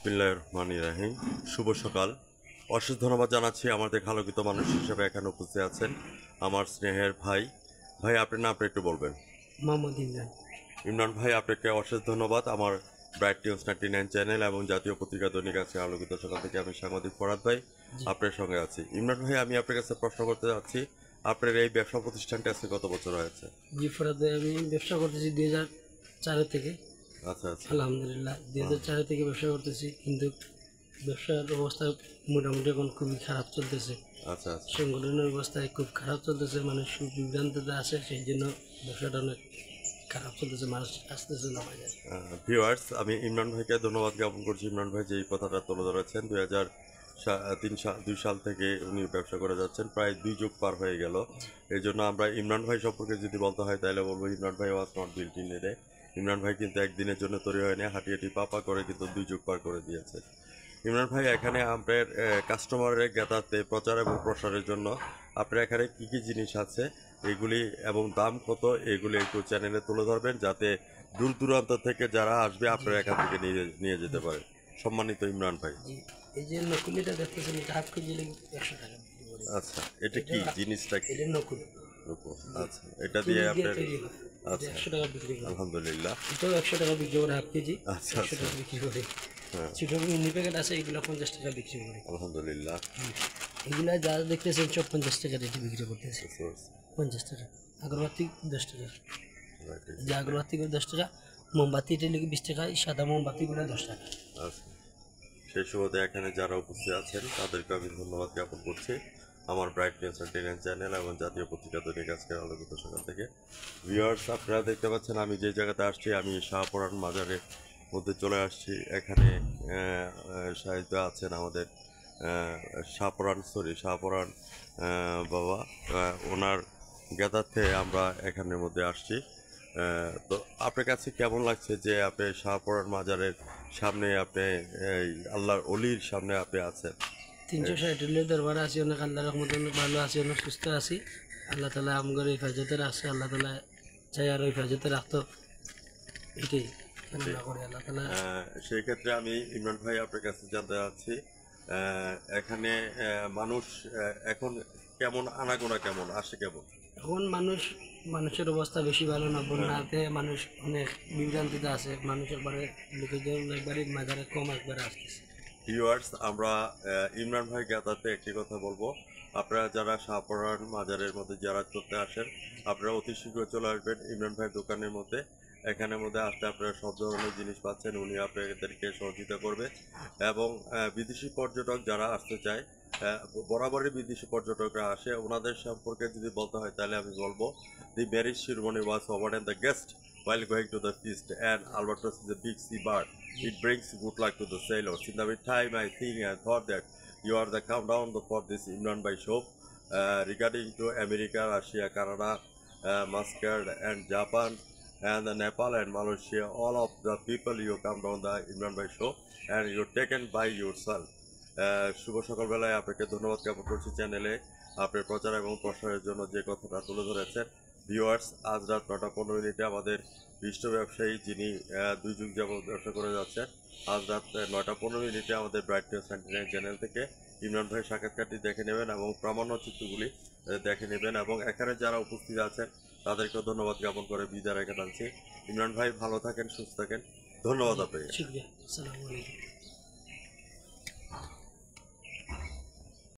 বিসমিল্লাহির রহমানির রহিম। শুভ সকাল। অশেষ ধন্যবাদ জানাচ্ছি আমাদের আলোকিত মানুষ হিসেবে এখানে উপস্থিত আছেন আমার স্নেহের ভাই। ভাই আপনার নামটা একটু বলবেন। মোহাম্মদ ইমরান। ইমরান ভাই, আপনাকে অশেষ ধন্যবাদ। আমার ব্রাইট নিউজ 99 চ্যানেল এবং জাতীয় পত্রিকা দৈনিক আছে আলোকিত সকাল থেকে আমি সাংবাদিক ফরহাদ ভাই আপনার সঙ্গে আছি। ইমরান ভাই, আমি আপনার কাছে প্রশ্ন করতে যাচ্ছি, আপনার এই ব্যবসা প্রতিষ্ঠানটা আজকে কত বছর হয়েছে? জি ফরহাদ ভাই, আমি ব্যবসা করতেছি 2004 থেকে। আচ্ছা আচ্ছা। আলহামদুলিল্লাহ 2004 থেকে ব্যবসা করতেছি, কিন্তু ব্যবসার অবস্থা মোটামুটি এখন খুবই খারাপ চলতেছে। আচ্ছা আচ্ছা। সংগঠনের অবস্থায় খুব খারাপ চলতেছে, মানুষ খুব বিভ্রান্তিতে আছে, সেই জন্য ব্যবসাটা অনেক খারাপ চলতেছে, মানুষ আসতেছে না বাজারে। ভিউয়ার্স, আমি ইমরান ভাইকে ধন্যবাদ জ্ঞাপন করছি। ইমরান ভাই যে এই কথাটা তুলে ধরেছেন, 2002 সাল থেকে উনি ব্যবসা করে যাচ্ছেন, প্রায় 2 যুগ পার হয়ে গেল। এই জন্য আমরা ইমরান ভাই সম্পর্কে যদি বলতে হয় তাহলে বলবো ইমরান ভাই was not built in a day. Imran ভাই কিন্তু একদিনের জন্য তৈরি হয়নি, হাঁটি হাঁটি পাপা করে কিন্তু 2 যুগ পার করে দিয়েছে। ইমরান ভাই, এখানে আপনার কাস্টমারের জ্ঞাতার্থে প্রচার এবং প্রসারের জন্য আপনার এখানে কী কী জিনিস আছে এগুলি এবং দাম কত এগুলি একটু চ্যানেলে তুলে ধরবেন, যাতে দূর দূরান্ত থেকে যারা আসবে আপনার এখান থেকে নিয়ে যেতে পারে। সম্মানিত ইমরান ভাই। জি, এই যে নকুলিটা দেখতেছেন, এটা হাফ কেজি 100 টাকা বিক্রি করি। আচ্ছা, এটা কি জিনিসটা কি? এটা নকুল। আচ্ছা, এটা দিয়ে আপনার তৈরি হয়। এটা আচ্ছা 100 টাকা বিক্রি করি। আলহামদুলিল্লাহ। এটাও 100 টাকা বিক্রি করে, হাফ কেজি আচ্ছা 100 টাকা বিক্রি করি। হ্যাঁ, ছোটো মিনি প্যাকেট আছে, এগুলো 50 টাকা বিক্রি করি। আলহামদুলিল্লাহ। এগুলা যা দেখতেছেন সব 50 টাকা রেটে বিক্রি করতেছে। 50 টাকা। আগরবাতি 10 টাকা। যে আগরবাতিগুলো 10 টাকা, মোমবাতি এটা লিখে 20 টাকা, সাদা মোমবাতিগুলো 10 টাকা। আচ্ছা, সেই সুবাদে এখানে যারা উপস্থিত আছেন তাদেরকে আমি ধন্যবাদ জ্ঞাপন করছি আমার ব্রাইট নিউজ 99 চ্যানেল এবং জাতীয় পত্রিকা দৈনিক আজকের আলোকিত সকাল থেকে। ভিউয়ার্স, আপনারা দেখতে পাচ্ছেন আমি যে জায়গাতে আসছি, আমি শাহপরান মাজারের মধ্যে চলে আসছি। এখানে সাহিত্য আছেন আমাদের শাহপরান বাবা, ওনার জ্ঞাতার্থে আমরা এখানের মধ্যে আসছি। তো আপনার কাছে কেমন লাগছে যে আপনি শাহপরান মাজারের সামনে, আপনি এই আল্লাহর অলির সামনে আপনি আছেন? 360 দরবার আছি, অনেক আল্লাহর রহমতে অনেক ভালো আছি, অনেক সুস্থ আছি। আল্লাহ তালা আমগর হেফাজতে রাখছে, আল্লাহ তালা চাই আরও হেফাজতে রাখতো, এটাই কামনা করে আল্লাহ তালা। সেই ক্ষেত্রে আমি ইমরান ভাই আপনার কাছে জানতে চাচ্ছি, এখানে মানুষ এখন কেমন, আনাগোনা কেমন, আসে কেমন? এখন মানুষের অবস্থা বেশি ভালো না, বন্যাতে মানুষ অনেক বিভ্রান্তিতে আছে, মানুষ একবারে লোকেজন একবারে মাজারে কম একবারে আসতেছে। ভিউয়ার্স, আমরা ইমরান ভাই জ্ঞাতাতে একটি কথা বলবো, আপনারা যারা শাহপরান মাজারের মধ্যে জিয়ারত করতে আসেন, আপনারা অতি শীঘ্র চলে আসবেন ইমরান ভাইয়ের দোকানের মধ্যে। এখানের মধ্যে আসলে আপনারা সব ধরনের জিনিস পাচ্ছেন, উনি আপনাদেরকে সহযোগিতা করবে। এবং বিদেশি পর্যটক যারা আসতে চায়, বরাবরই বিদেশি পর্যটকরা আসে, ওনাদের সম্পর্কে যদি বলতে হয় তাহলে আমি বলবো, দি marriage ceremony was over and the guest while going to the feast, and albatross is a big sea bird. It brings good luck to the sailors. In the meantime, I think and thought that you are the countdown for this Imran Bhai show. Regarding to America, Russia, Canada, Muscat and Japan and the Nepal and Malaysia, all of the people you come down the Imran Bhai show and you're taken by yourself. শুভ সকালবেলায় আপনাকে ধন্যবাদ জ্ঞাপন করছি চ্যানেলে আপনার প্রচার এবং প্রসারের জন্য যে কথাটা তুলে ধরেছেন। ভিউয়ার্স, আজ রাত 9:15 আমাদের বিশিষ্ট ব্যবসায়ী যিনি 2 যুগ যাবত ব্যবসা করে যাচ্ছেন, আজ রাত 9:15 আমাদের ব্রাইট নিউজ 99 চ্যানেল থেকে ইমরান ভাই সাক্ষাৎকারটি দেখে নেবেন এবং প্রামাণ্য চিত্রগুলি দেখে নেবেন, এবং এখানে যারা উপস্থিত আছেন তাদেরকেও ধন্যবাদ জ্ঞাপন করে বিদায় রেখে টানছি। ইমরান ভাই ভালো থাকেন, সুস্থ থাকেন, ধন্যবাদ আপনাকে। শুকরিয়া, আসসালামু আলাইকুম।